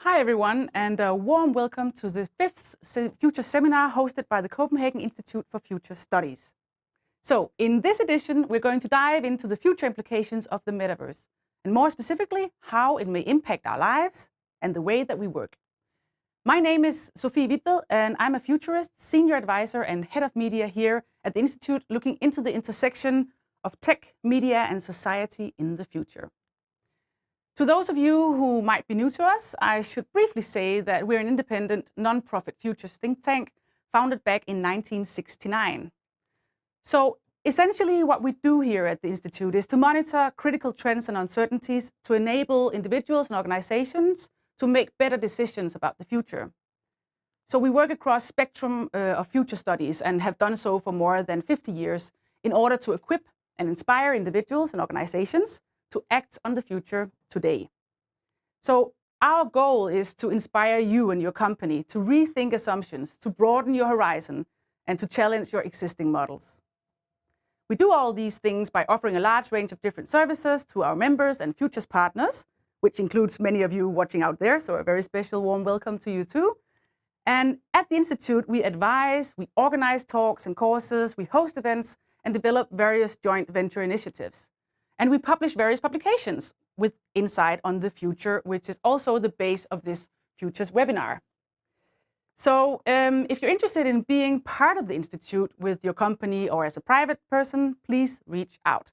Hi everyone, and a warm welcome to the fifth Future Seminar hosted by the Copenhagen Institute for Future Studies. So, in this edition, we're going to dive into the future implications of the metaverse, and more specifically, how it may impact our lives and the way that we work. My name is Sofie Hvitved, and I'm a futurist, senior advisor, and head of media here at the Institute, looking into the intersection of tech, media, and society in the future. To those of you who might be new to us, I should briefly say that we're an independent, non-profit futures think tank founded back in 1969. So essentially what we do here at the Institute is to monitor critical trends and uncertainties to enable individuals and organizations to make better decisions about the future. So we work across spectrum of future studies and have done so for more than 50 years in order to equip and inspire individuals and organizations to act on the future today. So our goal is to inspire you and your company to rethink assumptions, to broaden your horizon, and to challenge your existing models. We do all these things by offering a large range of different services to our members and futures partners, which includes many of you watching out there, so a very special warm welcome to you too. And at the Institute, we advise, we organize talks and courses, we host events, and develop various joint venture initiatives. And we publish various publications with insight on the future, which is also the base of this Futures webinar. So if you're interested in being part of the Institute with your company or as a private person, please reach out.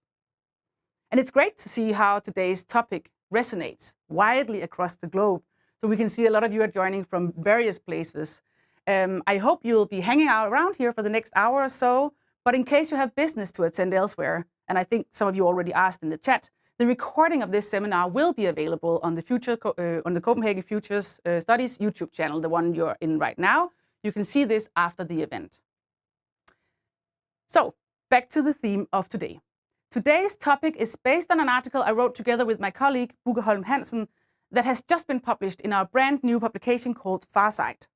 And it's great to see how today's topic resonates widely across the globe. So we can see a lot of you are joining from various places. I hope you'll be hanging out around here for the next hour or so. But in case you have business to attend elsewhere, and I think some of you already asked in the chat, the recording of this seminar will be available on the Copenhagen Futures Studies YouTube channel, the one you're in right now. You can see this after the event. So, back to the theme of today. Today's topic is based on an article I wrote together with my colleague, Bugge Holm Hansen, that has just been published in our brand new publication called Farsight.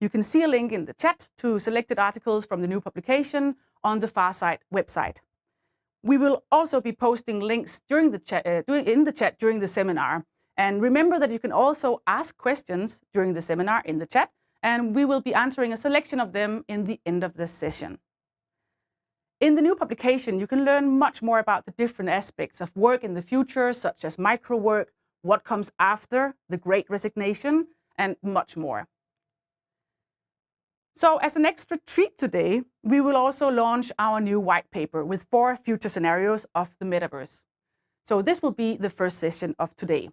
You can see a link in the chat to selected articles from the new publication on the Farsight website. We will also be posting links during the chat, in the chat during the seminar. And remember that you can also ask questions during the seminar in the chat, and we will be answering a selection of them in the end of the session. In the new publication, you can learn much more about the different aspects of work in the future, such as micro-work, what comes after the Great Resignation, and much more. So as an extra treat today, we will also launch our new white paper with 4 future scenarios of the metaverse. So this will be the first session of today.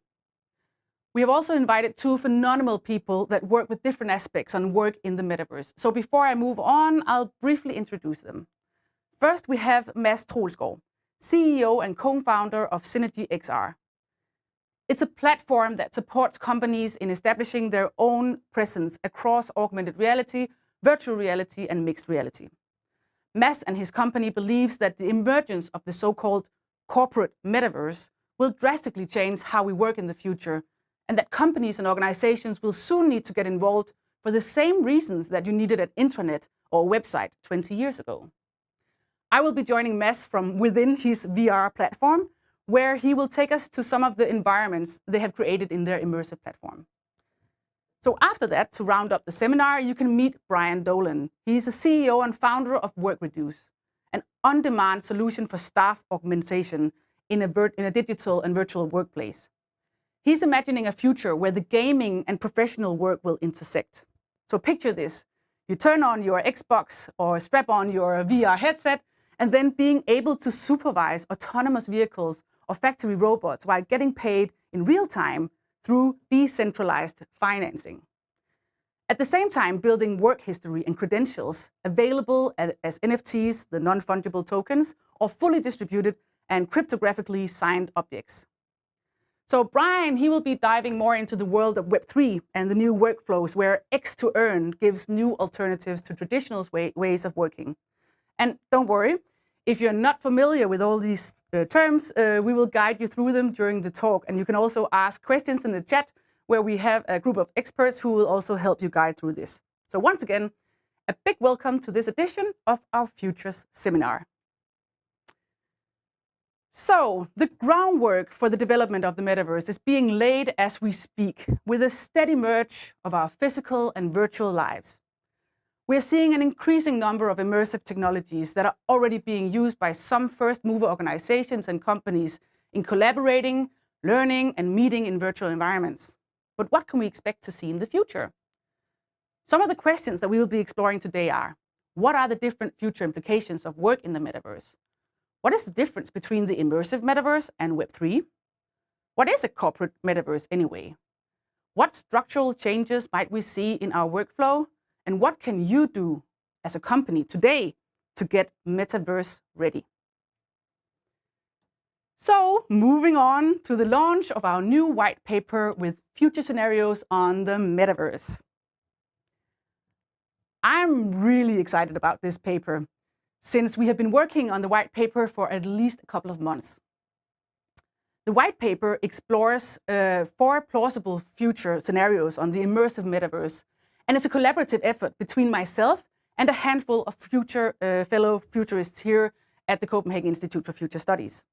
We have also invited 2 phenomenal people that work with different aspects on work in the metaverse. So before I move on, I'll briefly introduce them. First, we have Mads Troelsgaard, CEO and co-founder of SynergyXR. It's a platform that supports companies in establishing their own presence across augmented reality, virtual reality, and mixed reality. Mads and his company believes that the emergence of the so-called corporate metaverse will drastically change how we work in the future, and that companies and organizations will soon need to get involved for the same reasons that you needed an intranet or a website 20 years ago. I will be joining Mads from within his VR platform, where he will take us to some of the environments they have created in their immersive platform. So after that, to round up the seminar, you can meet Brian Dolan. He's the CEO and founder of WorkReduce, an on-demand solution for staff augmentation in a digital and virtual workplace. He's imagining a future where the gaming and professional work will intersect. So picture this. You turn on your Xbox or strap on your VR headset, and then being able to supervise autonomous vehicles or factory robots while getting paid in real time through decentralized financing. At the same time, building work history and credentials available as NFTs, the non-fungible tokens, or fully distributed and cryptographically signed objects. So Brian, he will be diving more into the world of Web3 and the new workflows where X to earn gives new alternatives to traditional ways of working. And don't worry, if you're not familiar with all these terms, we will guide you through them during the talk. And you can also ask questions in the chat, where we have a group of experts who will also help you guide through this. So once again, a big welcome to this edition of our Futures seminar. So, the groundwork for the development of the metaverse is being laid as we speak, with a steady merge of our physical and virtual lives. We're seeing an increasing number of immersive technologies that are already being used by some first-mover organizations and companies in collaborating, learning, and meeting in virtual environments. But what can we expect to see in the future? Some of the questions that we will be exploring today are: what are the different future implications of work in the metaverse? What is the difference between the immersive metaverse and Web3? What is a corporate metaverse anyway? What structural changes might we see in our workflow? And what can you do as a company today to get metaverse ready? So, moving on to the launch of our new white paper with future scenarios on the metaverse. I'm really excited about this paper, since we have been working on the white paper for at least a couple of months. The white paper explores 4 plausible future scenarios on the immersive metaverse, and it's a collaborative effort between myself and a handful of future fellow futurists here at the Copenhagen Institute for Future Studies.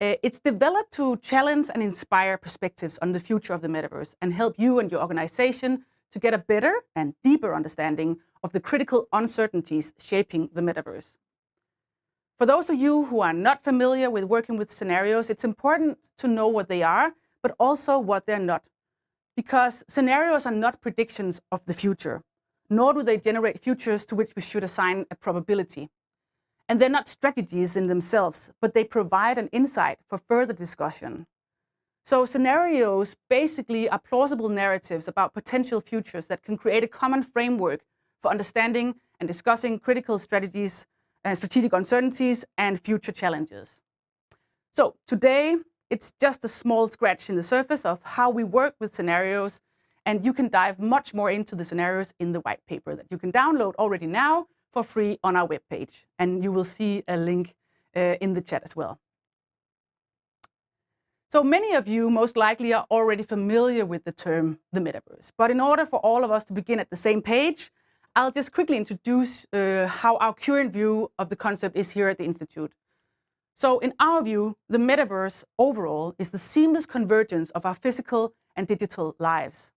It's developed to challenge and inspire perspectives on the future of the metaverse and help you and your organization to get a better and deeper understanding of the critical uncertainties shaping the metaverse. For those of you who are not familiar with working with scenarios, it's important to know what they are, but also what they're not. Because scenarios are not predictions of the future, nor do they generate futures to which we should assign a probability. And they're not strategies in themselves, but they provide an insight for further discussion. So scenarios basically are plausible narratives about potential futures that can create a common framework for understanding and discussing critical strategies and strategic uncertainties and future challenges. So today, it's just a small scratch in the surface of how we work with scenarios, and you can dive much more into the scenarios in the white paper that you can download already now for free on our webpage. And you will see a link in the chat as well. So many of you most likely are already familiar with the term the metaverse. But in order for all of us to begin at the same page, I'll just quickly introduce how our current view of the concept is here at the Institute. So in our view, the metaverse overall is the seamless convergence of our physical and digital lives.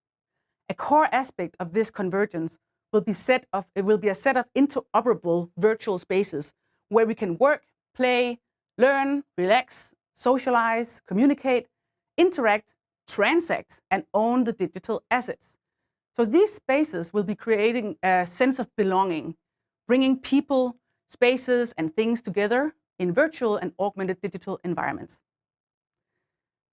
A core aspect of this convergence will be a set of interoperable virtual spaces where we can work, play, learn, relax, socialize, communicate, interact, transact, and own the digital assets. So these spaces will be creating a sense of belonging, bringing people, spaces, and things together in virtual and augmented digital environments.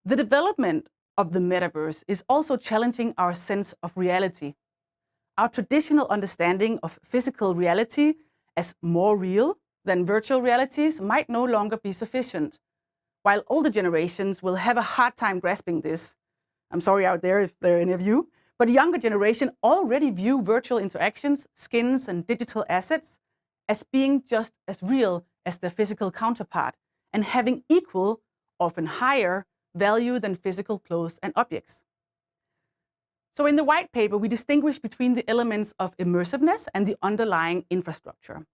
The development of the metaverse is also challenging our sense of reality. Our traditional understanding of physical reality as more real than virtual realities might no longer be sufficient. While older generations will have a hard time grasping this, I'm sorry out there if there are any of you, but a younger generation already view virtual interactions, skins, and digital assets as being just as real as their physical counterpart and having equal, often higher, value than physical clothes and objects. So in the white paper, we distinguish between the elements of immersiveness and the underlying infrastructure.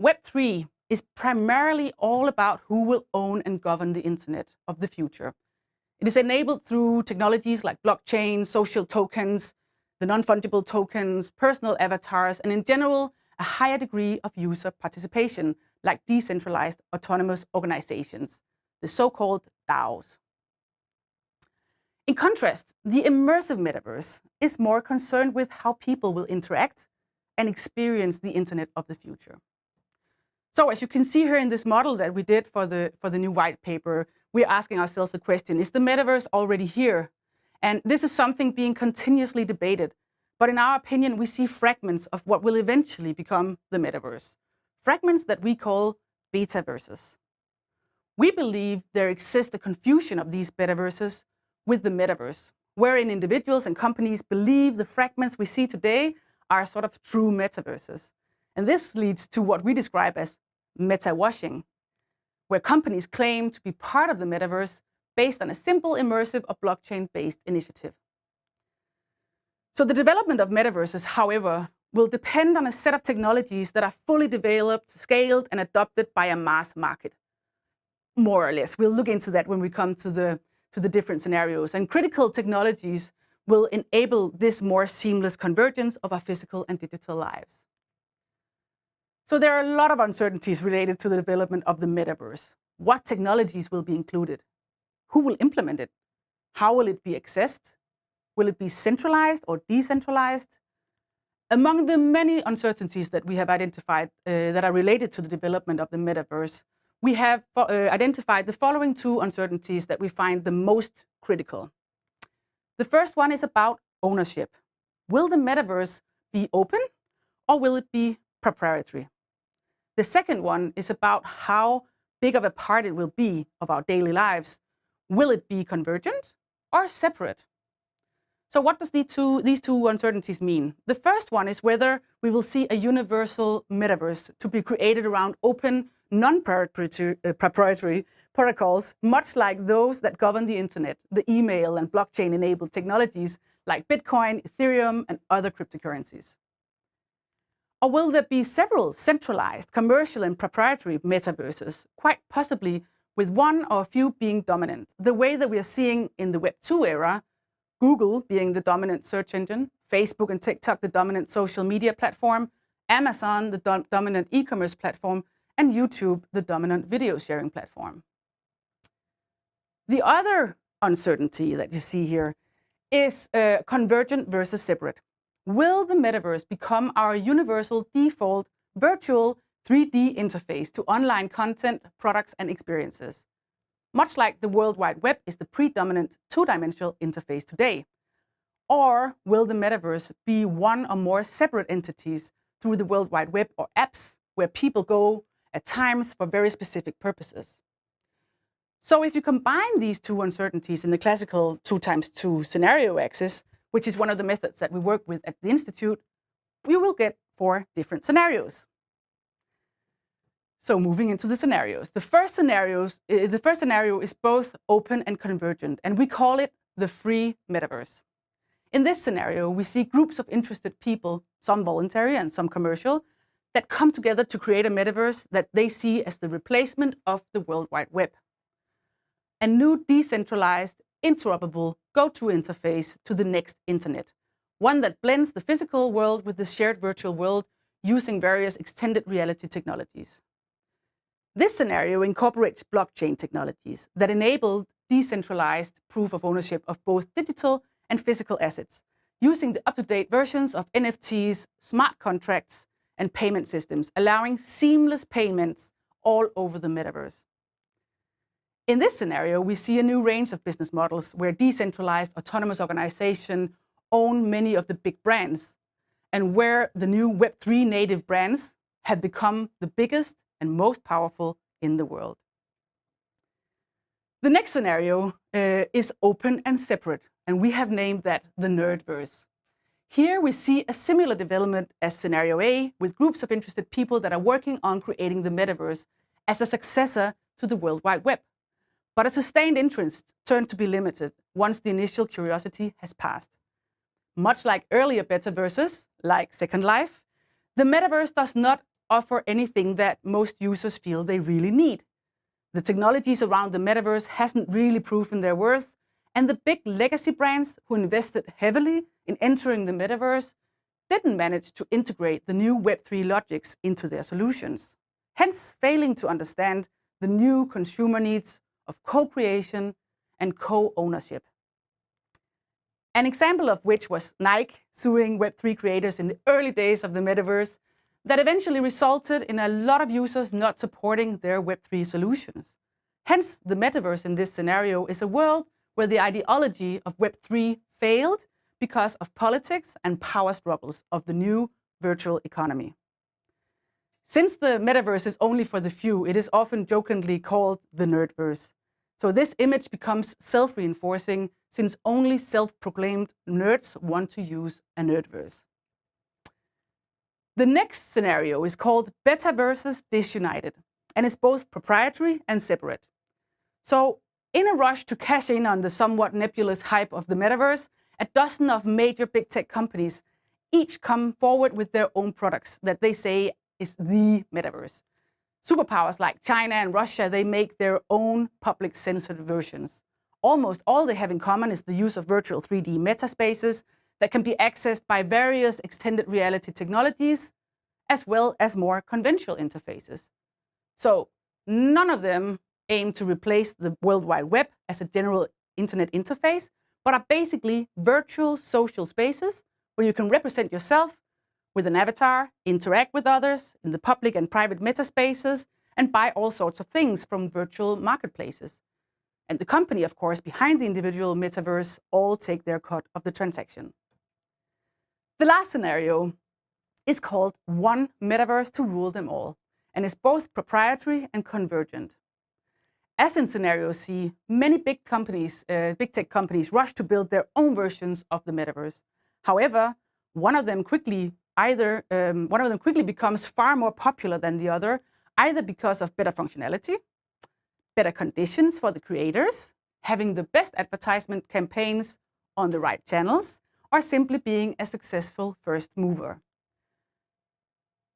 Web3 is primarily all about who will own and govern the internet of the future. It is enabled through technologies like blockchain, social tokens, the non-fungible tokens, personal avatars, and in general, a higher degree of user participation, like decentralized autonomous organizations, the so-called DAOs. In contrast, the immersive metaverse is more concerned with how people will interact and experience the internet of the future. So as you can see here in this model that we did for the new white paper, we're asking ourselves the question, is the metaverse already here? And this is something being continuously debated. But in our opinion, we see fragments of what will eventually become the metaverse. Fragments that we call betaverses. We believe there exists a confusion of these betaverses with the metaverse, wherein individuals and companies believe the fragments we see today are sort of true metaverses. And this leads to what we describe as meta-washing, where companies claim to be part of the metaverse based on a simple immersive or blockchain-based initiative. So the development of metaverses, however, will depend on a set of technologies that are fully developed, scaled, and adopted by a mass market. more or less. We'll look into that when we come to the different scenarios. And critical technologies will enable this more seamless convergence of our physical and digital lives. So there are a lot of uncertainties related to the development of the metaverse. What technologies will be included? Who will implement it? How will it be accessed? Will it be centralized or decentralized? Among the many uncertainties that we have identified that are related to the development of the metaverse, we have identified the following two uncertainties that we find the most critical. The first one is about ownership. Will the metaverse be open or will it be proprietary? The second one is about how big of a part it will be of our daily lives. Will it be convergent or separate? So what does these two uncertainties mean? The first one is whether we will see a universal metaverse to be created around open, non-proprietary protocols, much like those that govern the internet, the email and blockchain-enabled technologies like Bitcoin, Ethereum, and other cryptocurrencies. Or will there be several centralized, commercial and proprietary metaverses, quite possibly with one or a few being dominant, the way that we are seeing in the Web 2 era, Google being the dominant search engine, Facebook and TikTok the dominant social media platform, Amazon the dominant e-commerce platform, and YouTube the dominant video sharing platform. The other uncertainty that you see here is convergent versus separate. Will the metaverse become our universal default virtual 3D interface to online content, products, and experiences? Much like the World Wide Web is the predominant two-dimensional interface today. Or will the metaverse be one or more separate entities through the World Wide Web or apps where people go at times for very specific purposes? So if you combine these two uncertainties in the classical 2x2 scenario axis, which is one of the methods that we work with at the Institute, we will get 4 different scenarios. So moving into the scenarios. The first scenario is both open and convergent, and we call it the free metaverse. In this scenario, we see groups of interested people, some voluntary and some commercial, that come together to create a metaverse that they see as the replacement of the World Wide Web. A new decentralized, interoperable go-to interface to the next internet, one that blends the physical world with the shared virtual world using various extended reality technologies. This scenario incorporates blockchain technologies that enable decentralized proof of ownership of both digital and physical assets, using the up-to-date versions of NFTs, smart contracts, and payment systems, allowing seamless payments all over the metaverse. In this scenario, we see a new range of business models where decentralized autonomous organizations own many of the big brands, and where the new Web3 native brands have become the biggest and most powerful in the world. The next scenario is open and separate, and we have named that the Nerdverse. Here we see a similar development as scenario A, with groups of interested people that are working on creating the metaverse as a successor to the World Wide Web. But a sustained interest turned to be limited once the initial curiosity has passed. Much like earlier metaverses, like Second Life, the metaverse does not offer anything that most users feel they really need. The technologies around the metaverse hasn't really proven their worth, and the big legacy brands who invested heavily in entering the metaverse didn't manage to integrate the new Web3 logics into their solutions, hence failing to understand the new consumer needs of co-creation and co-ownership. An example of which was Nike suing Web3 creators in the early days of the metaverse that eventually resulted in a lot of users not supporting their Web3 solutions. Hence, the metaverse in this scenario is a world where the ideology of Web3 failed because of politics and power struggles of the new virtual economy. Since the metaverse is only for the few, it is often jokingly called the Nerdverse. So this image becomes self-reinforcing, since only self-proclaimed nerds want to use a Nerdverse. The next scenario is called Beta versus Disunited, and is both proprietary and separate. So, in a rush to cash in on the somewhat nebulous hype of the metaverse, a dozen of major big tech companies each come forward with their own products that they say is the metaverse. Superpowers like China and Russia, they make their own public censored versions. Almost all they have in common is the use of virtual 3D metaspaces that can be accessed by various extended reality technologies, as well as more conventional interfaces. So none of them aim to replace the World Wide Web as a general internet interface, but are basically virtual social spaces where you can represent yourself with an avatar, interact with others in the public and private metaspaces, and buy all sorts of things from virtual marketplaces. And the company, of course, behind the individual metaverse all take their cut of the transaction. The last scenario is called one metaverse to rule them all, and is both proprietary and convergent. As in scenario C, many big tech companies rush to build their own versions of the metaverse. However, one of them quickly becomes far more popular than the other, either because of better functionality, better conditions for the creators, having the best advertisement campaigns on the right channels, or simply being a successful first mover.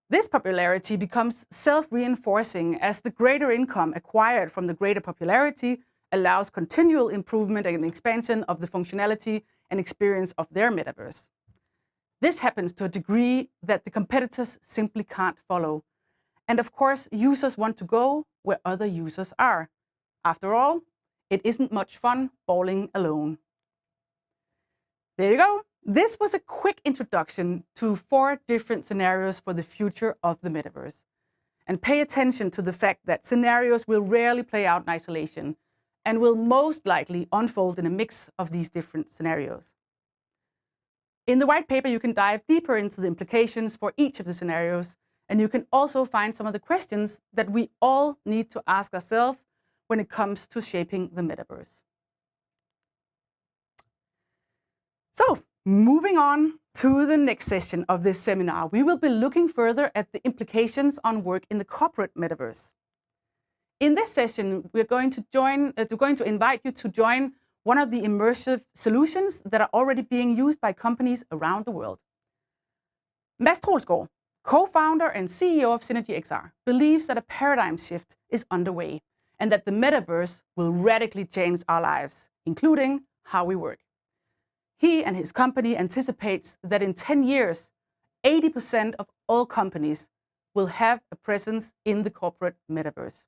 This popularity becomes self-reinforcing as the greater income acquired from the greater popularity allows continual improvement and expansion of the functionality and experience of their metaverse. This happens to a degree that the competitors simply can't follow. And of course, users want to go where other users are. After all, it isn't much fun bowling alone. There you go. This was a quick introduction to 4 different scenarios for the future of the metaverse. And pay attention to the fact that scenarios will rarely play out in isolation and will most likely unfold in a mix of these different scenarios. In the white paper, you can dive deeper into the implications for each of the scenarios, and you can also find some of the questions that we all need to ask ourselves when it comes to shaping the metaverse. So, moving on to the next session of this seminar, we will be looking further at the implications on work in the corporate metaverse. In this session, we're going to invite you to join one of the immersive solutions that are already being used by companies around the world. Mads Troelsgaard, co-founder and CEO of SynergyXR, believes that a paradigm shift is underway and that the metaverse will radically change our lives, including how we work. He and his company anticipates that in 10 years, 80% of all companies will have a presence in the corporate metaverse.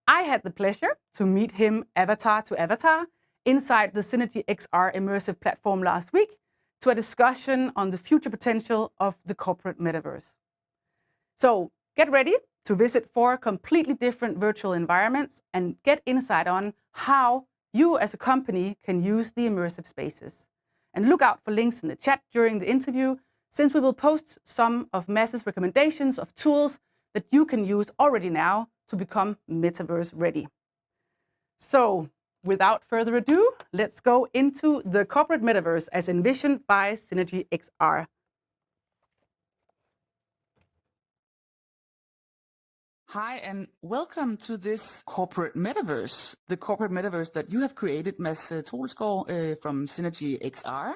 I had the pleasure to meet him avatar to avatar inside the SynergyXR immersive platform last week to a discussion on the future potential of the corporate metaverse. So get ready to visit 4 completely different virtual environments and get insight on how you as a company can use the immersive spaces. And look out for links in the chat during the interview, since we will post some of Mads's recommendations of tools that you can use already now to become metaverse ready. So without further ado, let's go into the corporate metaverse as envisioned by SynergyXR. Hi, and welcome to this corporate metaverse, the corporate metaverse that you have created, Mads Troelsgaard from SynergyXR.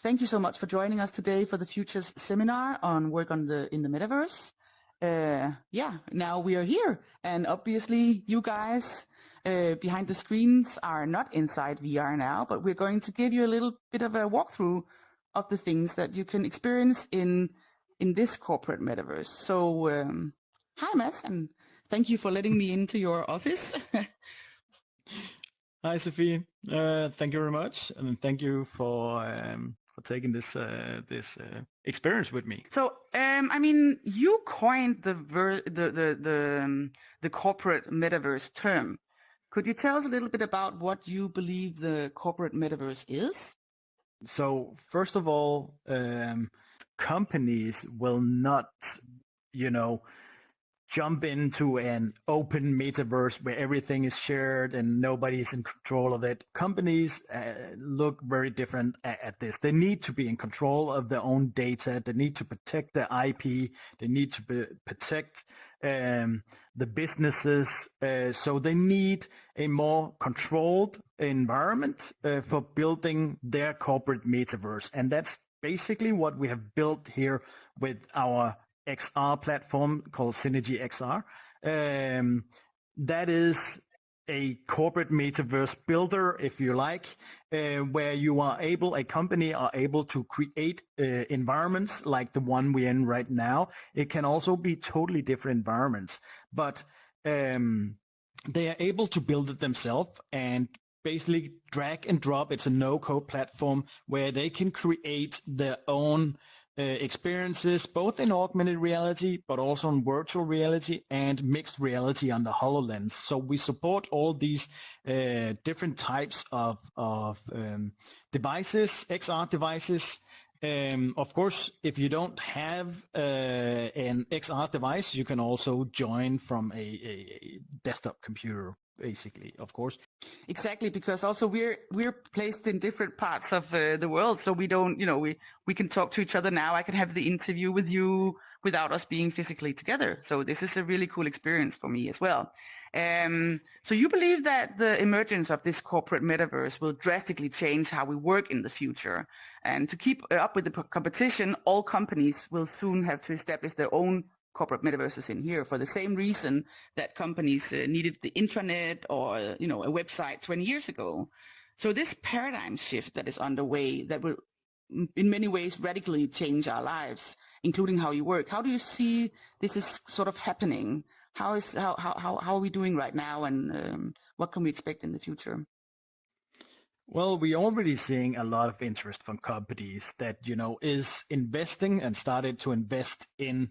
Thank you so much for joining us today for the Futures seminar on work in the metaverse. Now we are here, and obviously you guys behind the screens are not inside VR now, but we're going to give you a little bit of a walkthrough of the things that you can experience in this corporate metaverse. So hi, Mads, and thank you for letting me into your office. Hi, Sofie. Thank you very much, and thank you for taking this experience with me. So, I mean, you coined the corporate metaverse term. Could you tell us a little bit about what you believe the corporate metaverse is? So, first of all, companies will not, jump into an open metaverse where everything is shared and nobody is in control of it. Companies look very different at this. They need to be in control of their own data. They need to protect their IP. They need to protect the businesses. So they need a more controlled environment for building their corporate metaverse. And that's basically what we have built here with our XR platform called SynergyXR. That is a corporate metaverse builder, if you like, where a company are able to create environments like the one we're in right now. It can also be totally different environments, but they are able to build it themselves and basically drag and drop. It's a no-code platform where they can create their own experiences, both in augmented reality, but also in virtual reality and mixed reality on the HoloLens. So we support all these different types of devices, XR devices. Of course, if you don't have an XR device, you can also join from a desktop computer, basically, of course. Exactly, because also we're placed in different parts of the world, so we don't, we can talk to each other now. I can have the interview with you without us being physically together. So this is a really cool experience for me as well. So you believe that the emergence of this corporate metaverse will drastically change how we work in the future, and to keep up with the competition, all companies will soon have to establish their own corporate metaverses in here for the same reason that companies needed the intranet or a website 20 years ago. So this paradigm shift that is underway that will in many ways radically change our lives, including how you work. How do you see this is sort of happening? How are we doing right now, and what can we expect in the future? Well, we're already seeing a lot of interest from companies that, is investing and started to invest in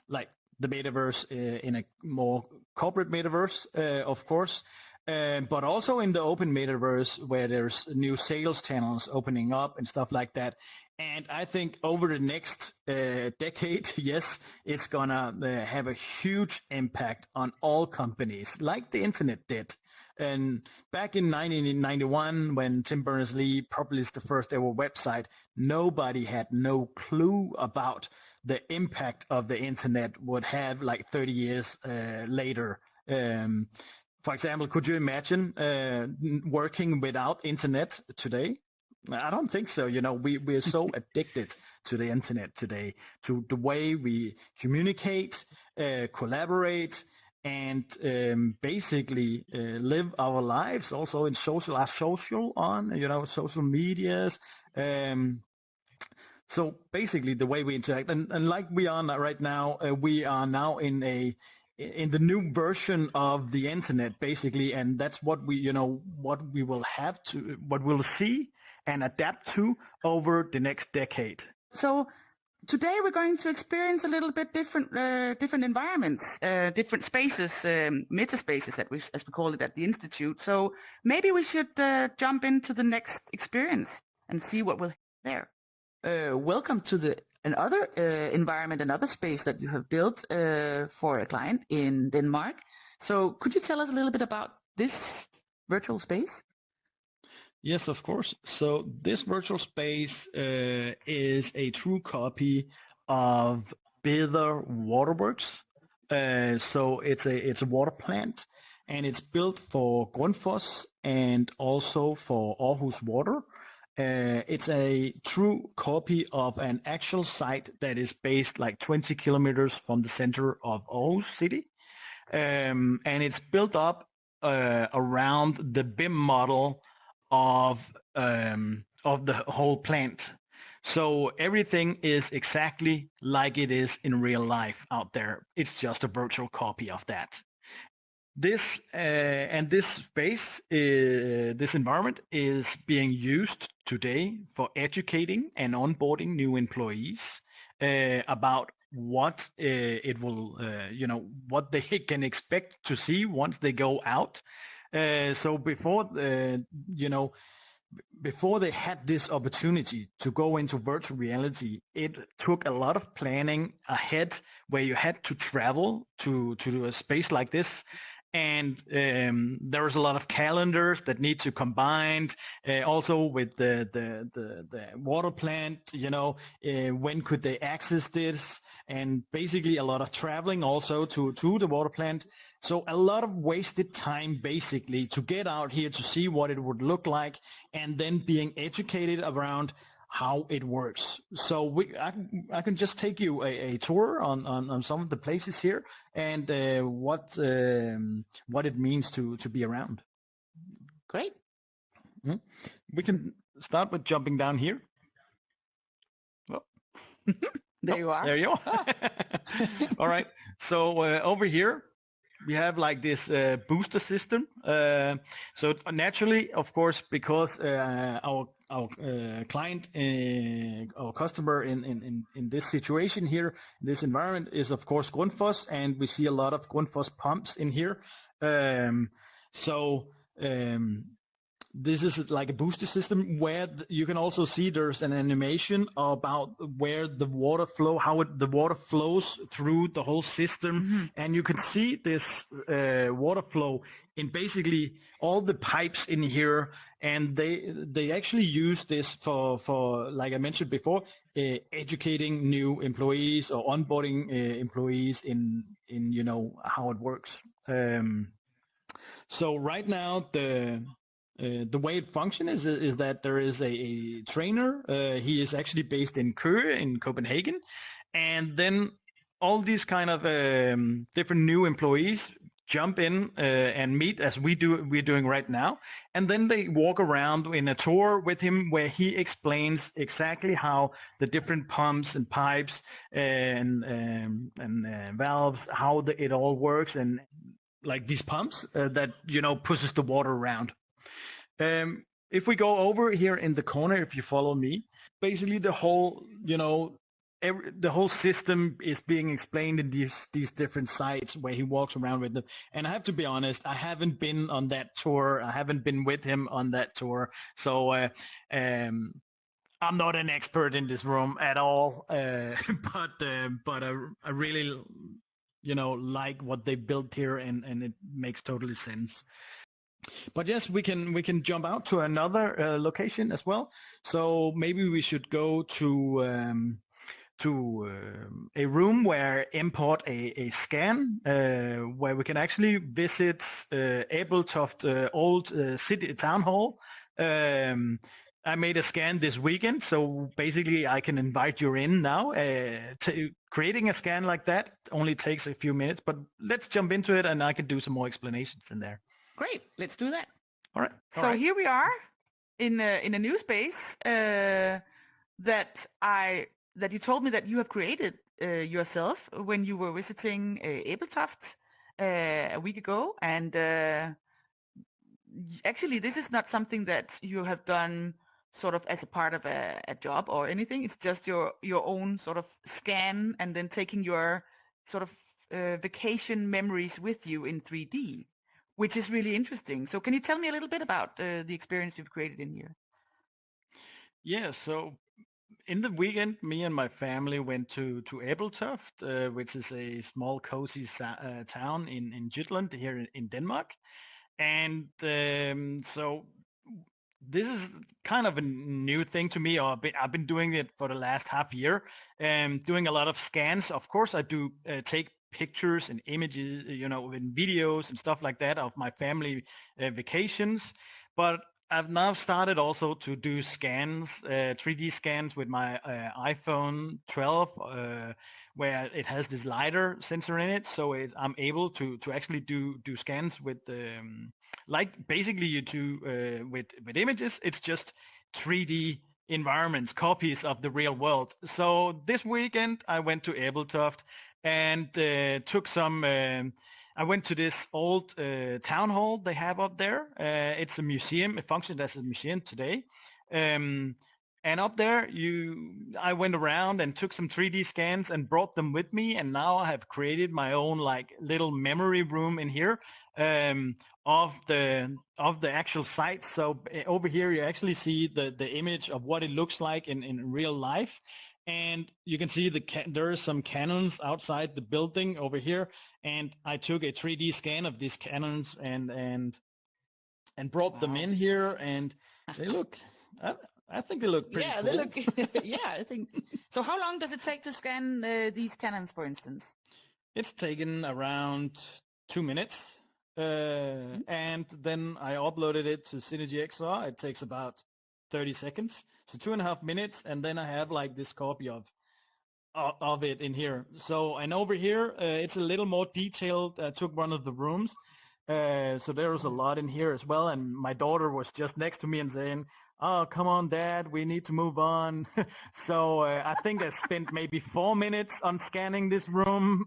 like the metaverse in a more corporate metaverse, of course, but also in the open metaverse where there's new sales channels opening up and stuff like that. And I think over the next decade, yes, it's gonna have a huge impact on all companies, like the internet did. And back in 1991, when Tim Berners-Lee published the first ever website, nobody had no clue about the impact of the internet would have like 30 years later. For example, could you imagine working without internet today? I don't think so. We're so addicted to the internet today, to the way we communicate, collaborate, and basically live our lives also in social medias. So basically the way we interact, and like we are right now, we are now in the new version of the internet, basically, and that's what we'll see and adapt to over the next decade. So today we're going to experience a little bit different environments, different spaces, meta spaces, as we call it at the Institute. So maybe we should jump into the next experience and see what we'll have there. Welcome to another environment, another space that you have built for a client in Denmark. So could you tell us a little bit about this virtual space? Yes, of course. So this virtual space is a true copy of Bedre Waterworks. So it's a water plant, and it's built for Grundfos and also for Aarhus Water. It's a true copy of an actual site that is based like 20 kilometers from the center of Aarhus city. And it's built up around the BIM model of the whole plant. So everything is exactly like it is in real life out there. It's just a virtual copy of that. This space, this environment is being used today for educating and onboarding new employees about what it will, what they can expect to see once they go out. So before they had this opportunity to go into virtual reality, it took a lot of planning ahead, where you had to travel to a space like this. And there was a lot of calendars that need to combine also with the water plant, when could they access this, and basically a lot of traveling also to the water plant. So a lot of wasted time basically to get out here to see what it would look like, and then being educated around how it works. So I can just take you a tour on some of the places here and what it means to be around. Great. Mm. We can start with jumping down here. Oh. There you are. There you are. All right. So over here, we have like this booster system. So naturally, of course, because our client, our customer in this situation here, this environment is of course Grundfos, and we see a lot of Grundfos pumps in here. This is like a booster system where you can also see there's an animation about where the water flow, the water flows through the whole system, and you can see this water flow in basically all the pipes in here, and they actually use this for like I mentioned before, educating new employees or onboarding employees in how it works. So right now the way it functions is that there is a trainer. He is actually based in Køge in Copenhagen, and then all these kind of different new employees jump in and meet as we're doing right now, and then they walk around in a tour with him where he explains exactly how the different pumps and pipes and valves, how it all works, and like these pumps that pushes the water around. If we go over here in the corner, if you follow me, basically the whole, the whole system is being explained in these different sites where he walks around with them. And I have to be honest, I haven't been on that tour. I haven't been with him on that tour. So I'm not an expert in this room at all. But I really, like what they built here, and it makes totally sense. But yes, we can jump out to another location as well. So maybe we should go to a room where import a scan where we can actually visit Ebeltoft old city town hall. I made a scan this weekend, so basically I can invite you in now. Creating a scan like that only takes a few minutes, but let's jump into it and I can do some more explanations in there. Great, let's do that. All right. So here we are in a new space that you told me that you have created yourself when you were visiting Ebeltoft a week ago, and actually this is not something that you have done sort of as a part of a job or anything. It's just your own sort of scan and then taking your sort of vacation memories with you in 3D. Which is really interesting. So can you tell me a little bit about the experience you've created in here? Yeah, so in the weekend, me and my family went to Ebeltoft, which is a small cozy town in Jutland here in Denmark. And so this is kind of a new thing to me. I've been doing it for the last half year, doing a lot of scans. Of course, I do take pictures and images, and videos and stuff like that of my family vacations. But I've now started also to do scans, 3D scans with my iPhone 12, where it has this LiDAR sensor in it. So I'm able to actually do scans with, like basically you do with images. It's just 3D environments, copies of the real world. So this weekend I went to Ebeltoft and took some. I went to this old town hall they have up there. It's a museum. It functions as a museum today. And up there, I went around and took some 3D scans and brought them with me. And now I have created my own like little memory room in here of the actual site. So over here, you actually see the image of what it looks like in real life. And you can see there are some cannons outside the building over here, and I took a 3D scan of these cannons and brought them in here, and they look. I think they look pretty cool. They look. Yeah, I think. So, how long does it take to scan these cannons, for instance? It's taken around 2 minutes, and then I uploaded it to SynergyXR. It takes about 30 seconds, so 2.5 minutes, and then I have like this copy of it in here. So, and over here, it's a little more detailed. I took one of the rooms. So there was a lot in here as well. And my daughter was just next to me and saying, "Oh, come on, Dad, we need to move on." So I think I spent maybe 4 minutes on scanning this room.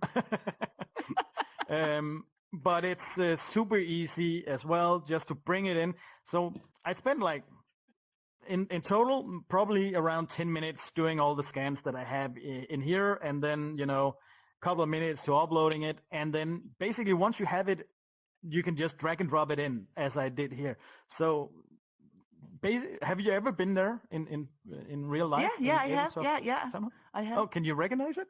But it's super easy as well just to bring it in. So I spent like, in total, probably around 10 minutes doing all the scans that I have in here, and then, a couple of minutes to uploading it. And then basically once you have it, you can just drag and drop it in, as I did here. So have you ever been there in real life? Yeah, I have. Yeah. Somehow? I have. Oh, can you recognize it?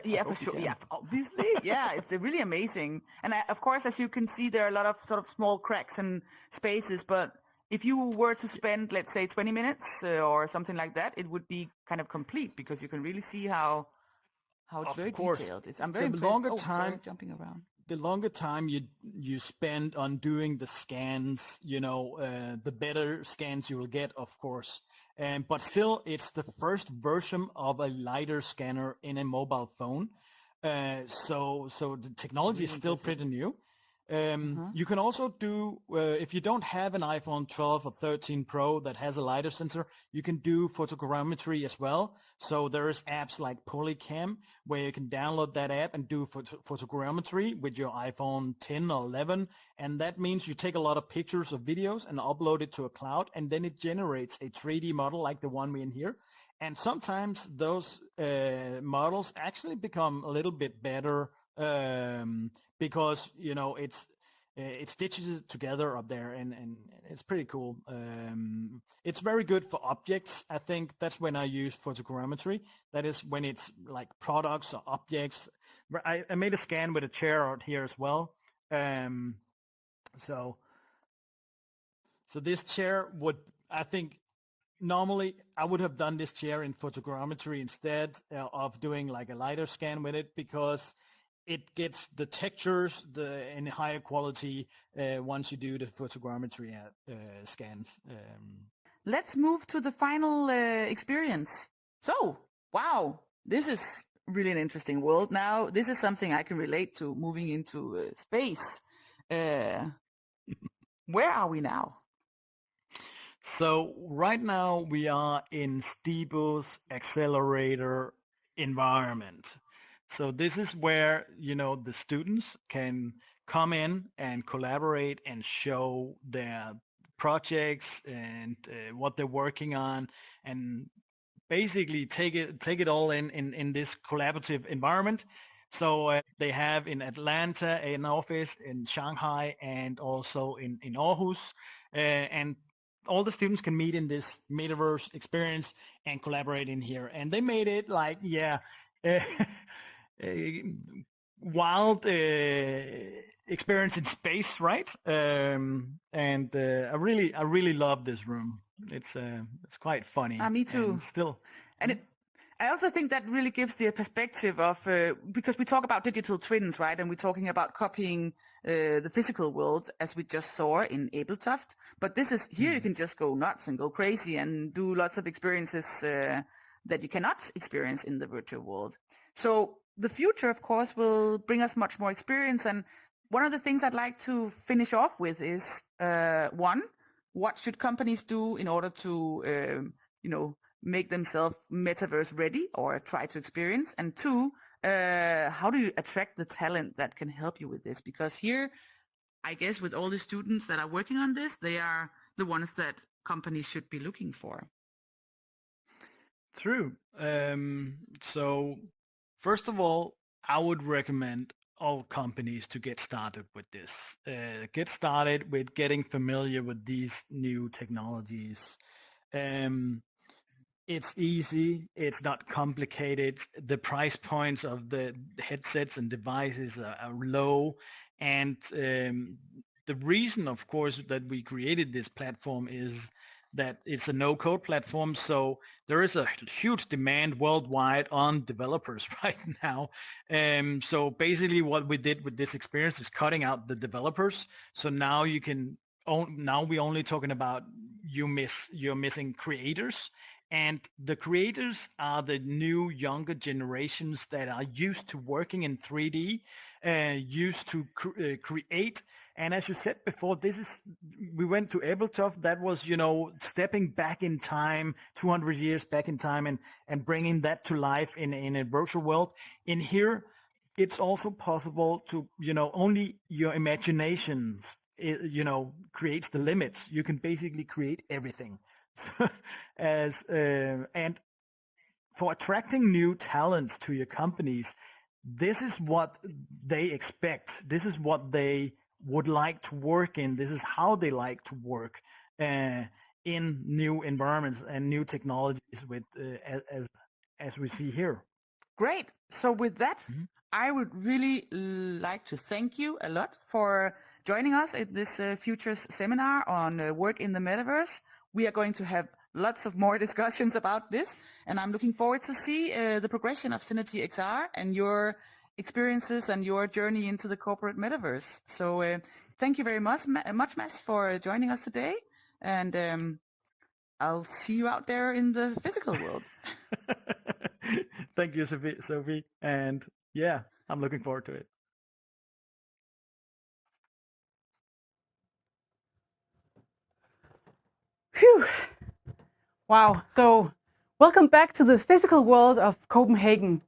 Yeah, for sure. Yeah, obviously. Yeah, it's really amazing. And of course, as you can see, there are a lot of sort of small cracks and spaces, but if you were to spend, let's say, 20 minutes or something like that, it would be kind of complete, because you can really see how it's very detailed. I'm very impressed. Sorry, jumping around. The longer time you spend on doing the scans, the better scans you will get, of course. But still, it's the first version of a LiDAR scanner in a mobile phone. So the technology Really is still impressive. pretty new. You can also do, if you don't have an iPhone 12 or 13 Pro that has a LiDAR sensor, you can do photogrammetry as well. So there's apps like Polycam where you can download that app and do photogrammetry with your iPhone 10 or 11. And that means you take a lot of pictures or videos and upload it to a cloud, and then it generates a 3D model like the one we're in here. And sometimes those models actually become a little bit better, because it stitches it together up there, and it's pretty cool. It's very good for objects. I think that's when I use photogrammetry. That is when it's like products or objects. I made a scan with a chair out here as well. So this chair would, I think, normally I would have done this chair in photogrammetry instead of doing like a LiDAR scan with it, because it gets the textures in higher quality once you do the photogrammetry scans. Let's move to the final experience. So, wow, this is really an interesting world. Now, this is something I can relate to, moving into space. Where are we now? So right now we are in Stibo's accelerator environment. So this is where, the students can come in and collaborate and show their projects and what they're working on, and basically take it all in this collaborative environment. So they have in Atlanta an office, in Shanghai, and also in Aarhus, and all the students can meet in this metaverse experience and collaborate in here. And they made it like, wild experience in space, right? And I really love this room. It's quite funny. Me too. I also think that really gives the perspective of, because we talk about digital twins, right? And we're talking about copying the physical world, as we just saw in Abeltoft. But this is, here you can just go nuts and go crazy and do lots of experiences that you cannot experience in the virtual world. So the future, of course, will bring us much more experience. And one of the things I'd like to finish off with is, one, what should companies do in order to, make themselves metaverse ready or try to experience? And two, how do you attract the talent that can help you with this? Because here, I guess with all the students that are working on this, they are the ones that companies should be looking for. True. So first of all, I would recommend all companies to get started with this. Get started with getting familiar with these new technologies. It's easy. It's not complicated. The price points of the headsets and devices are low. And the reason, of course, that we created this platform is that it's a no-code platform. So there is a huge demand worldwide on developers right now. So basically what we did with this experience is cutting out the developers. So now you can now we're only talking about you're missing creators, and the creators are the new younger generations that are used to working in 3D, used to create. And as you said before, we went to Ebeltoft. That was, stepping back in time, 200 years back in time, and bringing that to life in a virtual world. In here, it's also possible to, only your imaginations, creates the limits. You can basically create everything. And for attracting new talents to your companies, this is what they expect. This is what they would like to work in. This is how they like to work in new environments and new technologies with as we see here. Great. So with that, I would really like to thank you a lot for joining us at this Futures seminar on work in the metaverse. We are going to have lots of more discussions about this, and I'm looking forward to see the progression of SynergyXR and your experiences and your journey into the corporate metaverse. So thank you very much, Mads, for joining us today, and I'll see you out there in the physical world. Thank you, Sofie, and yeah, I'm looking forward to it. Phew. Wow. So welcome back to the physical world of Copenhagen.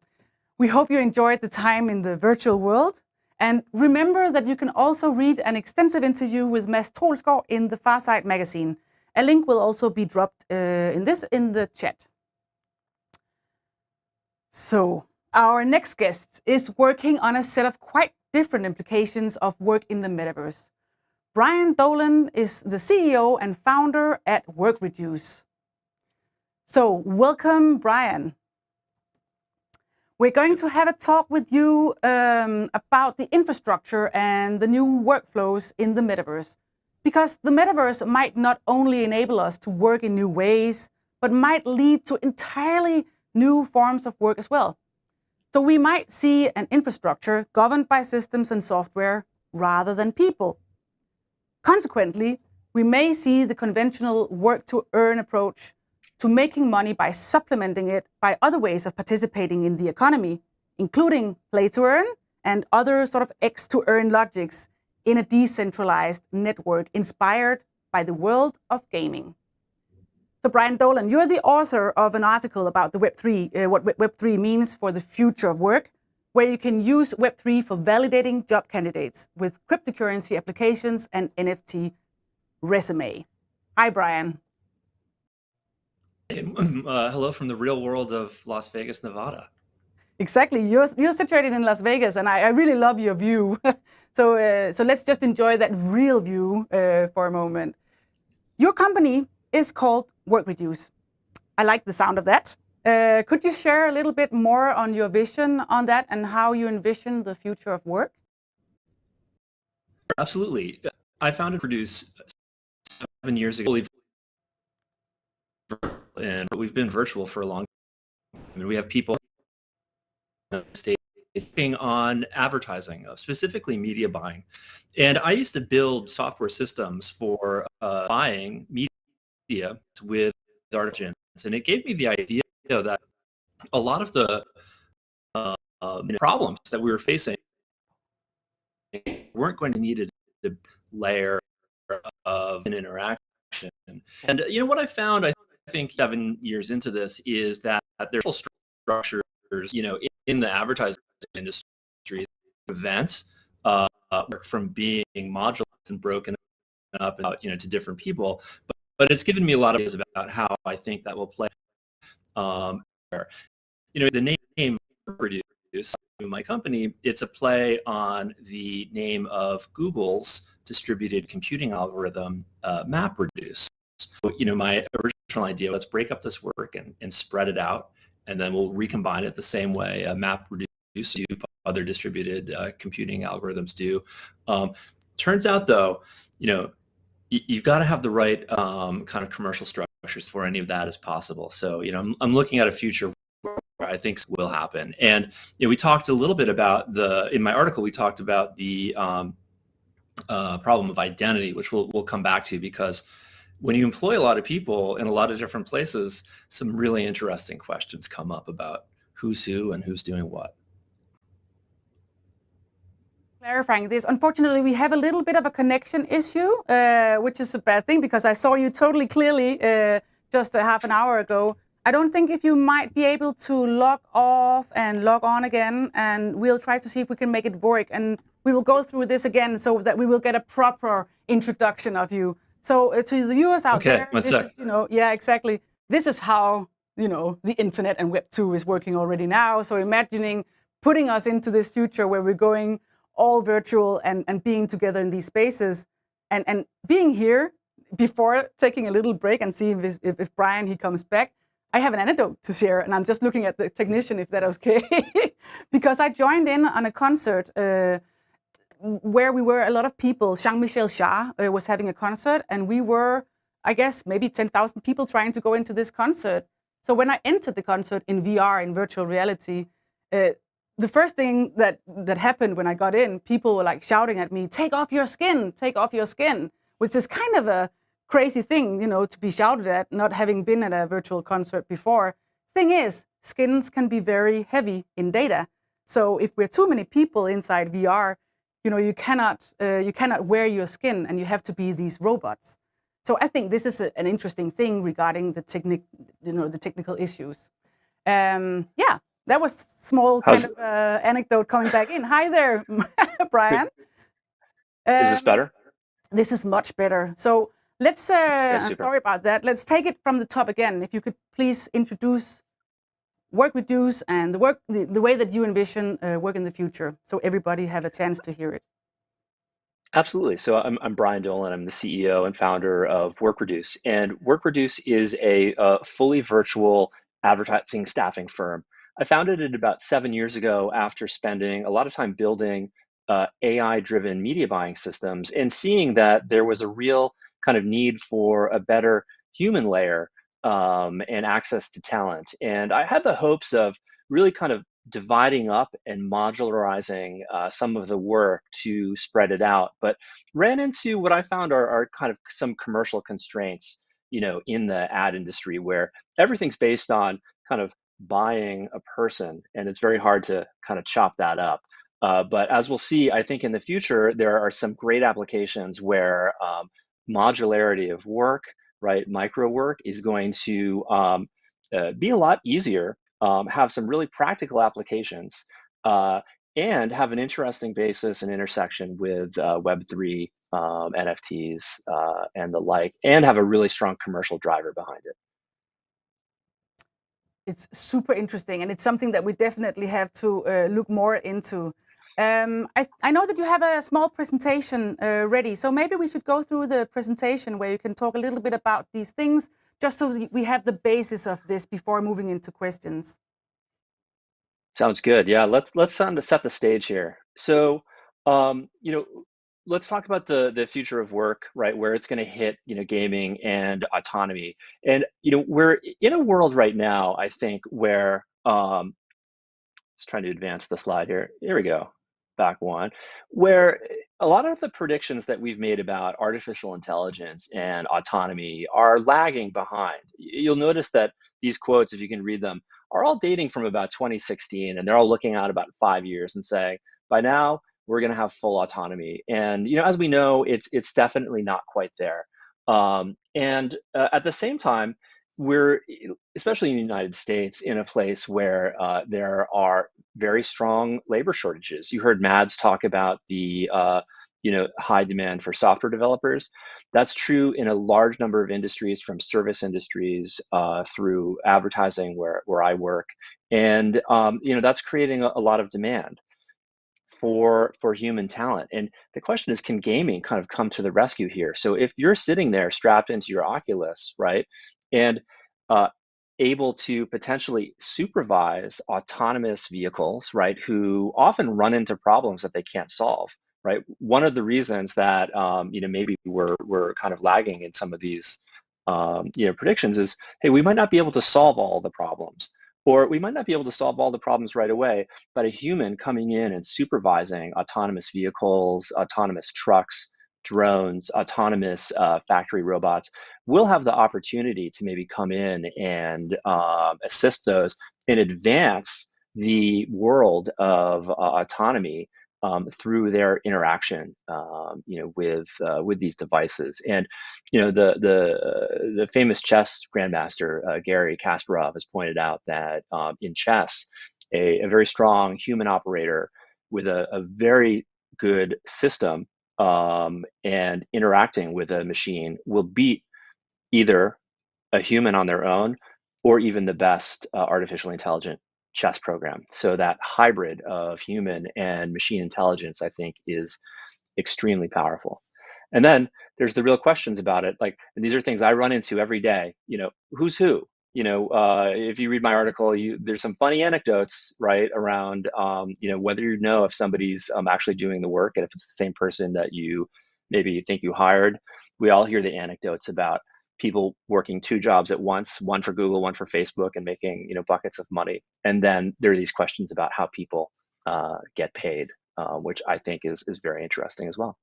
We hope you enjoyed the time in the virtual world. And remember that you can also read an extensive interview with Mads Troelsgaard in the Farsight magazine. A link will also be dropped in the chat. So our next guest is working on a set of quite different implications of work in the metaverse. Brian Dolan is the CEO and founder at WorkReduce. So welcome, Brian. We're going to have a talk with you about the infrastructure and the new workflows in the metaverse. Because the metaverse might not only enable us to work in new ways, but might lead to entirely new forms of work as well. So we might see an infrastructure governed by systems and software rather than people. Consequently, we may see the conventional work-to-earn approach to making money by supplementing it by other ways of participating in the economy, including play-to-earn and other sort of X-to-earn logics in a decentralized network inspired by the world of gaming. So Brian Dolan, you're the author of an article about the Web3, what Web3 means for the future of work, where you can use Web3 for validating job candidates with cryptocurrency applications and NFT resume. Hi, Brian. Hello from the real world of Las Vegas, Nevada. Exactly. You're situated in Las Vegas, and I really love your view. So let's just enjoy that real view for a moment. Your company is called WorkReduce. I like the sound of that. Could you share a little bit more on your vision on that and how you envision the future of work? Absolutely. I founded WorkReduce 7 years ago, and we've been virtual for a long time. I mean, we have people working on advertising, specifically media buying. And I used to build software systems for buying media with artificial intelligence, and it gave me the idea that a lot of the problems that we were facing weren't going to need a layer of an interaction. And what I found, I think 7 years into this, is that there's structures, in the advertising industry, prevent work from being modular and broken up, to different people. But it's given me a lot of ideas about how I think that will play. The name WorkReduce, my company, it's a play on the name of Google's distributed computing algorithm, MapReduce. So, my original idea, let's break up this work and spread it out, and then we'll recombine it the same way MapReduce do, other distributed computing algorithms do. Turns out, though, you've got to have the right kind of commercial structures for any of that is possible. So, I'm looking at a future where I think will happen. And we talked a little bit about in my article, we talked about the problem of identity, which we'll come back to, because when you employ a lot of people in a lot of different places, some really interesting questions come up about who's who and who's doing what. Clarifying this, unfortunately, we have a little bit of a connection issue, which is a bad thing because I saw you totally clearly just a half an hour ago. I don't think if you might be able to log off and log on again, and we'll try to see if we can make it work. And we will go through this again so that we will get a proper introduction of you. So to the viewers out there, this is, yeah, exactly. This is how, the internet and Web 2 is working already now. So imagining putting us into this future where we're going all virtual and being together in these spaces and being here before taking a little break and see if Brian, he comes back. I have an anecdote to share, and I'm just looking at the technician, if that's okay. Because I joined in on a concert where we were a lot of people. Jean-Michel Jarre was having a concert, and we were, I guess, maybe 10,000 people trying to go into this concert. So when I entered the concert in VR, in virtual reality, the first thing that happened when I got in, people were like shouting at me, take off your skin, which is kind of a crazy thing, to be shouted at, not having been at a virtual concert before. Thing is, skins can be very heavy in data. So if we're too many people inside VR, you cannot wear your skin, and you have to be these robots. So I think this is an interesting thing regarding the technical issues. Yeah, that was small kind of anecdote coming back in. Hi there, Brian. Is this better? This is much better. So let's, I'm sorry about that. Let's take it from the top again. If you could please introduce WorkReduce and the way that you envision work in the future, so everybody have a chance to hear it. Absolutely. So I'm Brian Dolan. I'm the CEO and founder of WorkReduce. And WorkReduce is a fully virtual advertising staffing firm. I founded it about 7 years ago after spending a lot of time building AI-driven media buying systems and seeing that there was a real kind of need for a better human layer and access to talent. And I had the hopes of really kind of dividing up and modularizing some of the work to spread it out, but ran into what I found are kind of some commercial constraints, in the ad industry, where everything's based on kind of buying a person, and it's very hard to kind of chop that up. But as we'll see, I think in the future, there are some great applications where modularity of work, right, micro work, is going to be a lot easier, have some really practical applications, and have an interesting basis and intersection with Web3, NFTs, and the like, and have a really strong commercial driver behind it. It's super interesting, and it's something that we definitely have to look more into. I know that you have a small presentation ready, so maybe we should go through the presentation where you can talk a little bit about these things, just so we have the basis of this before moving into questions. Sounds good. Yeah, let's set the stage here. So, let's talk about the future of work, right? Where it's going to hit, gaming and autonomy. And we're in a world right now, I think, where just trying to advance the slide here. Here we go. Back one, where a lot of the predictions that we've made about artificial intelligence and autonomy are lagging behind. You'll notice that these quotes, if you can read them, are all dating from about 2016, and they're all looking out about 5 years and saying, by now, we're going to have full autonomy. And as we know, it's definitely not quite there. And at the same time, we're, especially in the United States, in a place where there are very strong labor shortages. You heard Mads talk about the high demand for software developers. That's true in a large number of industries, from service industries through advertising, where I work, and that's creating a lot of demand for human talent. And the question is, can gaming kind of come to the rescue here? So if you're sitting there strapped into your Oculus, right, and able to potentially supervise autonomous vehicles, right, who often run into problems that they can't solve, right? One of the reasons that maybe we're kind of lagging in some of these predictions is, hey, we might not be able to solve all the problems, Or we might not be able to solve all the problems right away, but a human coming in and supervising autonomous vehicles, autonomous trucks, drones, autonomous factory robots will have the opportunity to maybe come in and assist those and advance the world of autonomy through their interaction, with these devices. And the famous chess grandmaster Garry Kasparov has pointed out that in chess, a very strong human operator with a very good system and interacting with a machine will beat either a human on their own or even the best artificially intelligent chess program. So that hybrid of human and machine intelligence, I think, is extremely powerful. And then there's the real questions about it. Like, and these are things I run into every day. Who's who? If you read my article, there's some funny anecdotes, right, around, whether you know if somebody's actually doing the work and if it's the same person that you think you hired. We all hear the anecdotes about people working 2 jobs at once, one for Google, one for Facebook, and making buckets of money. And then there are these questions about how people get paid, which I think is very interesting as well.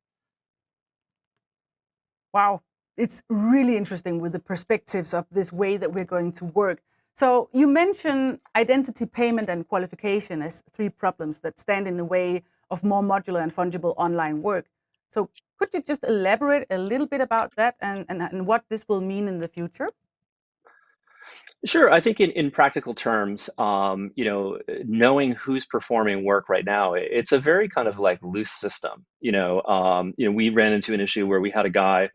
Wow, it's really interesting with the perspectives of this way that we're going to work. So you mentioned identity, payment, and qualification as 3 problems that stand in the way of more modular and fungible online work. So could you just elaborate a little bit about that and what this will mean in the future? Sure. I think in practical terms, knowing who's performing work right now, it's a very kind of like loose system. We ran into an issue where we had a guy.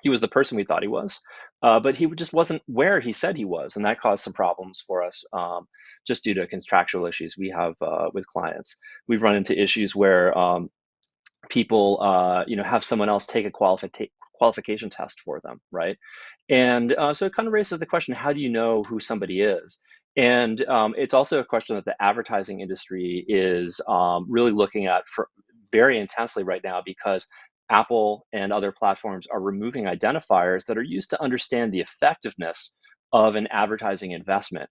He was the person we thought he was, but he just wasn't where he said he was, and that caused some problems for us, just due to contractual issues we have with clients. We've run into issues where people, have someone else take a qualification test for them, right? And so it kind of raises the question: how do you know who somebody is? And it's also a question that the advertising industry is really looking at very intensely right now, because Apple and other platforms are removing identifiers that are used to understand the effectiveness of an advertising investment.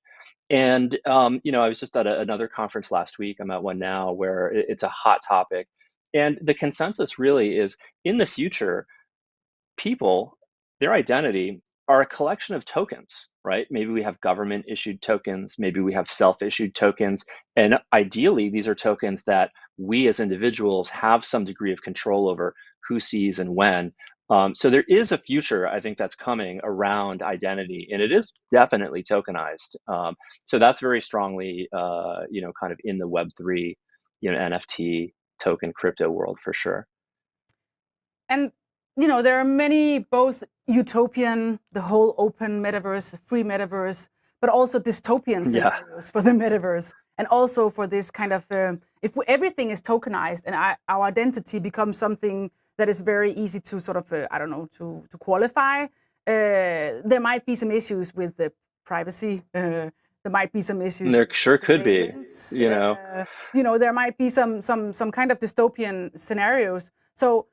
And I was just at another conference last week. I'm at one now where it's a hot topic. And the consensus really is, in the future, people, their identity are a collection of tokens, right? Maybe we have government issued tokens, maybe we have self-issued tokens. And ideally, these are tokens that we as individuals have some degree of control over who sees and when. So there is a future, I think, that's coming around identity, and it is definitely tokenized. So that's very strongly, kind of in the Web3, NFT token crypto world for sure. And there are many, both utopian, the whole open metaverse, free metaverse, but also dystopian scenarios for the metaverse, and also for this kind of if everything is tokenized and our identity becomes something that is very easy to sort of to qualify, there might be some issues with the privacy. There might be some issues. There sure could be. There might be some kind of dystopian scenarios. So,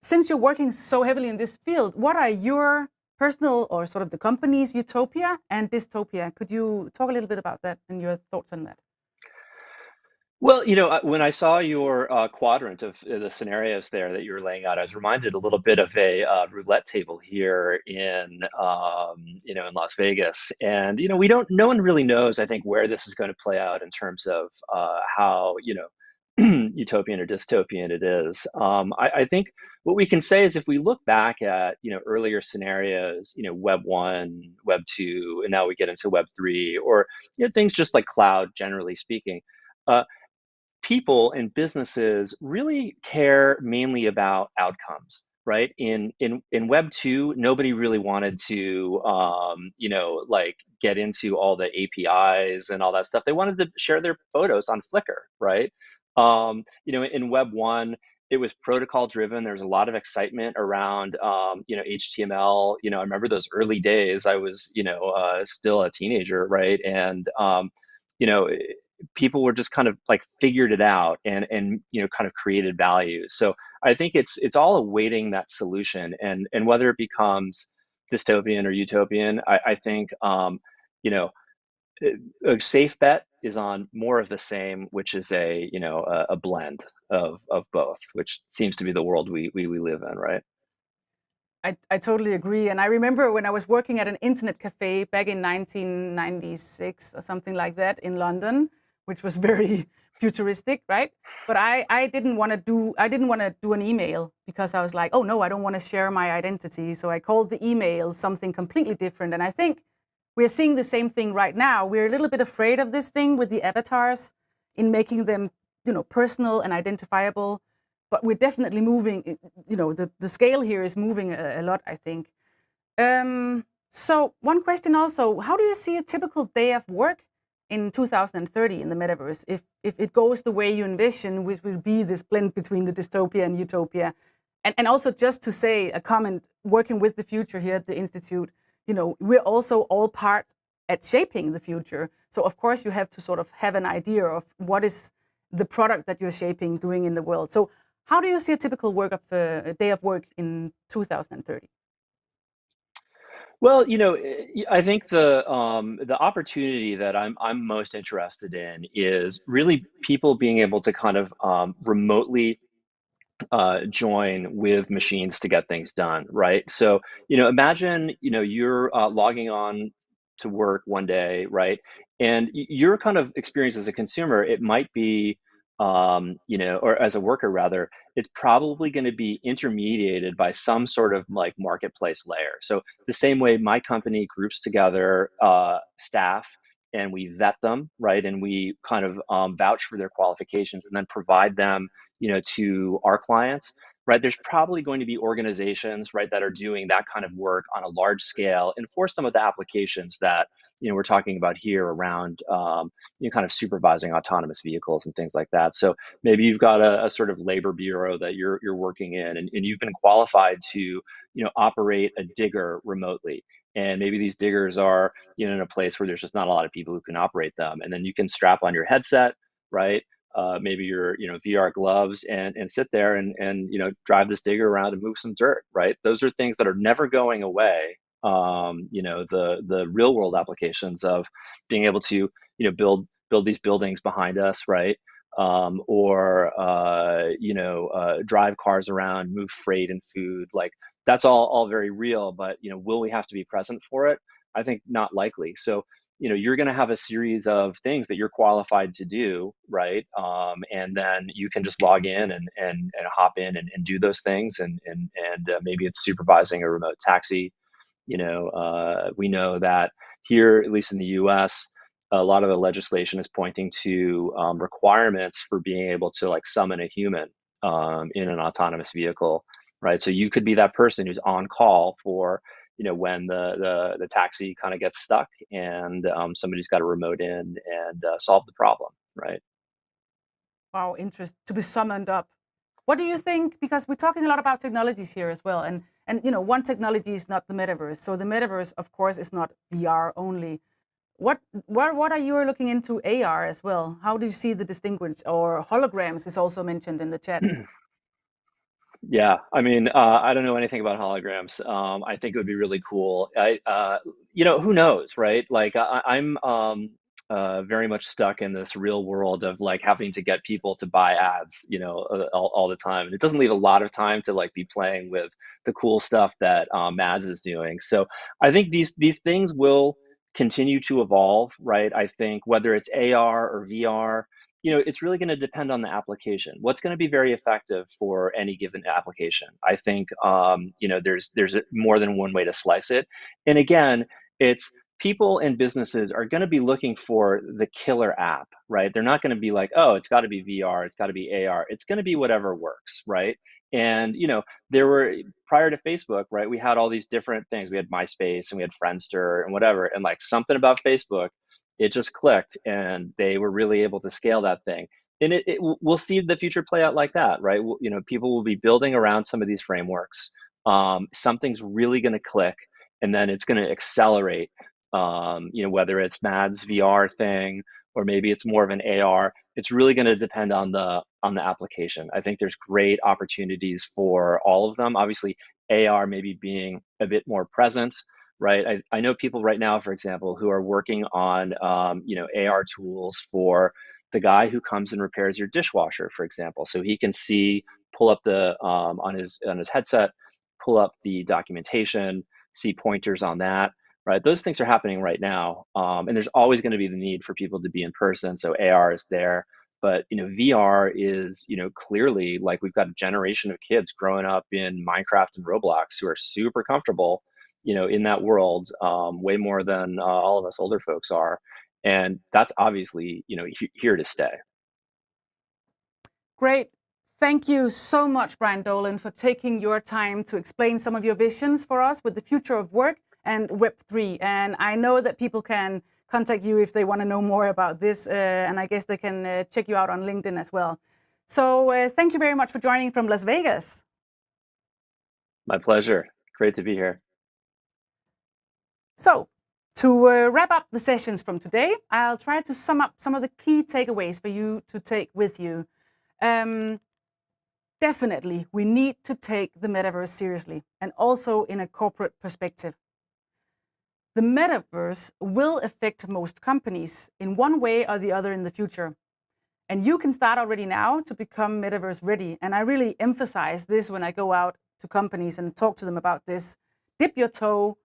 since you're working so heavily in this field, what are your personal or sort of the company's utopia and dystopia? Could you talk a little bit about that and your thoughts on that? Well, when I saw your quadrant of the scenarios there that you were laying out, I was reminded a little bit of a roulette table here in Las Vegas. And, no one really knows, I think, where this is going to play out in terms of how, utopian or dystopian it is. I think what we can say is, if we look back at, earlier scenarios, Web 1, Web 2, and now we get into Web 3, or, things just like cloud, generally speaking, people and businesses really care mainly about outcomes, right? In Web 2, nobody really wanted to, get into all the APIs and all that stuff. They wanted to share their photos on Flickr, right? In Web 1, it was protocol driven. There was a lot of excitement around, HTML. I remember those early days. I was, still a teenager, right? And, people were just kind of like figured it out and kind of created value. So I think it's all awaiting that solution, and whether it becomes dystopian or utopian, I think a safe bet is on more of the same, which is a blend of both, which seems to be the world we live in, right? I totally agree. And I remember when I was working at an internet cafe back in 1996 or something like that in London, which was very futuristic, right? But I didn't want to do an email because I was like, oh no, I don't want to share my identity. So I called the email something completely different. And I think we're seeing the same thing right now. We're a little bit afraid of this thing with the avatars in making them, personal and identifiable. But we're definitely moving, the scale here is moving a lot, I think. So one question also, how do you see a typical day of work in 2030 in the metaverse? If it goes the way you envision, which will be this blend between the dystopia and utopia. And also just to say a comment, working with the future here at the Institute, we're also all part at shaping the future. So of course you have to sort of have an idea of what is the product that you're shaping doing in the world. So how do you see a typical a day of work in 2030? Well, I think the opportunity that I'm most interested in is really people being able to kind of remotely join with machines to get things done, right? So, imagine, you're logging on to work one day, right? And your kind of experience as a consumer, it might be, or as a worker rather, it's probably going to be intermediated by some sort of like marketplace layer. So the same way my company groups together staff and we vet them, right? And we kind of vouch for their qualifications and then provide them to our clients, right? There's probably going to be organizations, right, that are doing that kind of work on a large scale and for some of the applications that, we're talking about here around, kind of supervising autonomous vehicles and things like that. So maybe you've got a sort of labor bureau that you're working in and you've been qualified to, operate a digger remotely. And maybe these diggers are, in a place where there's just not a lot of people who can operate them. And then you can strap on your headset, right? Maybe your VR gloves and sit there and drive this digger around and move some dirt, right? Those are things that are never going away. The real world applications of being able to build these buildings behind us, right? Or drive cars around, move freight and food, like that's all very real. But will we have to be present for it? I think not likely. So you're going to have a series of things that you're qualified to do, right? And then you can just log in and hop in and do those things. And maybe it's supervising a remote taxi. We know that here, at least in the US, a lot of the legislation is pointing to requirements for being able to like summon a human in an autonomous vehicle, right? So you could be that person who's on call for when the taxi kind of gets stuck and somebody's got to remote in and solve the problem, right? Wow, interest to be summoned up. What do you think? Because we're talking a lot about technologies here as well, and one technology is not the metaverse. So the metaverse, of course, is not VR only. What are you looking into AR as well? How do you see the distinguish? Or holograms is also mentioned in the chat. Yeah, I mean, I don't know anything about holograms. I think it would be really cool. Who knows, right? Like I'm very much stuck in this real world of like having to get people to buy ads, all the time. And it doesn't leave a lot of time to like be playing with the cool stuff that Mads is doing. So I think these things will continue to evolve, right? I think whether it's AR or VR, it's really going to depend on the application. What's going to be very effective for any given application? I think, there's more than one way to slice it. And again, it's people and businesses are going to be looking for the killer app, right? They're not going to be like, oh, it's got to be VR, it's got to be AR. It's going to be whatever works, right? And, there were, prior to Facebook, right, we had all these different things. We had MySpace and we had Friendster and whatever. And like something about Facebook, it just clicked and they were really able to scale that thing. And we'll see the future play out like that, right? People will be building around some of these frameworks. Something's really going to click and then it's going to accelerate, whether it's Mads VR thing or maybe it's more of an AR. It's really going to depend on the application. I think there's great opportunities for all of them. Obviously, AR maybe being a bit more present, right? I know people right now, for example, who are working on, AR tools for the guy who comes and repairs your dishwasher, for example. So he can pull up on his headset, pull up the documentation, see pointers on that, right? Those things are happening right now. And there's always going to be the need for people to be in person. So AR is there. But VR is, clearly, like, we've got a generation of kids growing up in Minecraft and Roblox who are super comfortable, in that world, way more than all of us older folks are. And that's obviously, here to stay. Great. Thank you so much, Brian Dolan, for taking your time to explain some of your visions for us with the future of work and Web3. And I know that people can contact you if they want to know more about this, and I guess they can check you out on LinkedIn as well. So thank you very much for joining from Las Vegas. My pleasure. Great to be here. So to wrap up the sessions from today, I'll try to sum up some of the key takeaways for you to take with you. Definitely, we need to take the metaverse seriously, and also in a corporate perspective. The metaverse will affect most companies in one way or the other in the future. And you can start already now to become metaverse ready. And I really emphasize this when I go out to companies and talk to them about this. Dip your toe,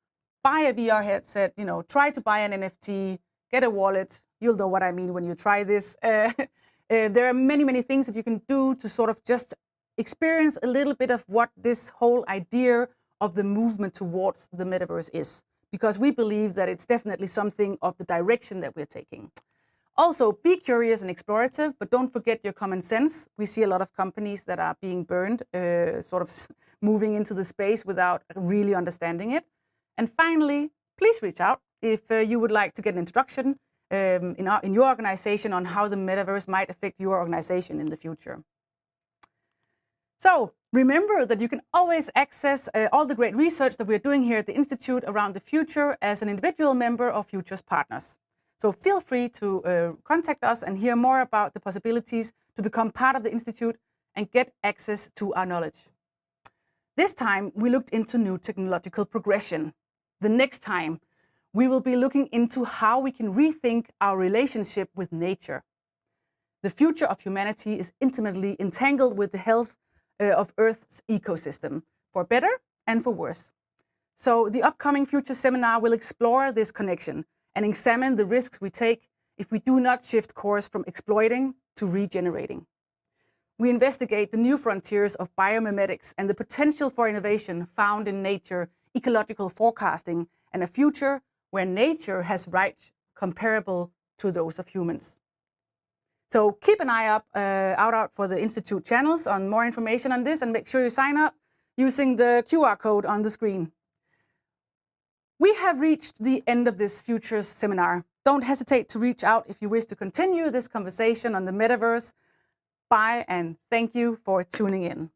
buy a VR headset, try to buy an NFT, get a wallet. You'll know what I mean when you try this. There are many, many things that you can do to sort of just experience a little bit of what this whole idea of the movement towards the metaverse is, because we believe that it's definitely something of the direction that we're taking. Also, be curious and explorative, but don't forget your common sense. We see a lot of companies that are being burned, sort of moving into the space without really understanding it. And finally, please reach out if you would like to get an introduction in your organization on how the metaverse might affect your organization in the future. So remember that you can always access all the great research that we're doing here at the Institute around the future as an individual member of Future's partners. So feel free to contact us and hear more about the possibilities to become part of the Institute and get access to our knowledge. This time, we looked into new technological progression. The next time, we will be looking into how we can rethink our relationship with nature. The future of humanity is intimately entangled with the health of Earth's ecosystem, for better and for worse. So the upcoming Future seminar will explore this connection and examine the risks we take if we do not shift course from exploiting to regenerating. We investigate the new frontiers of biomimetics and the potential for innovation found in nature, ecological forecasting, and a future where nature has rights comparable to those of humans. So keep an eye out for the Institute channels on more information on this, and make sure you sign up using the QR code on the screen. We have reached the end of this Futures seminar. Don't hesitate to reach out if you wish to continue this conversation on the metaverse. Bye, and thank you for tuning in.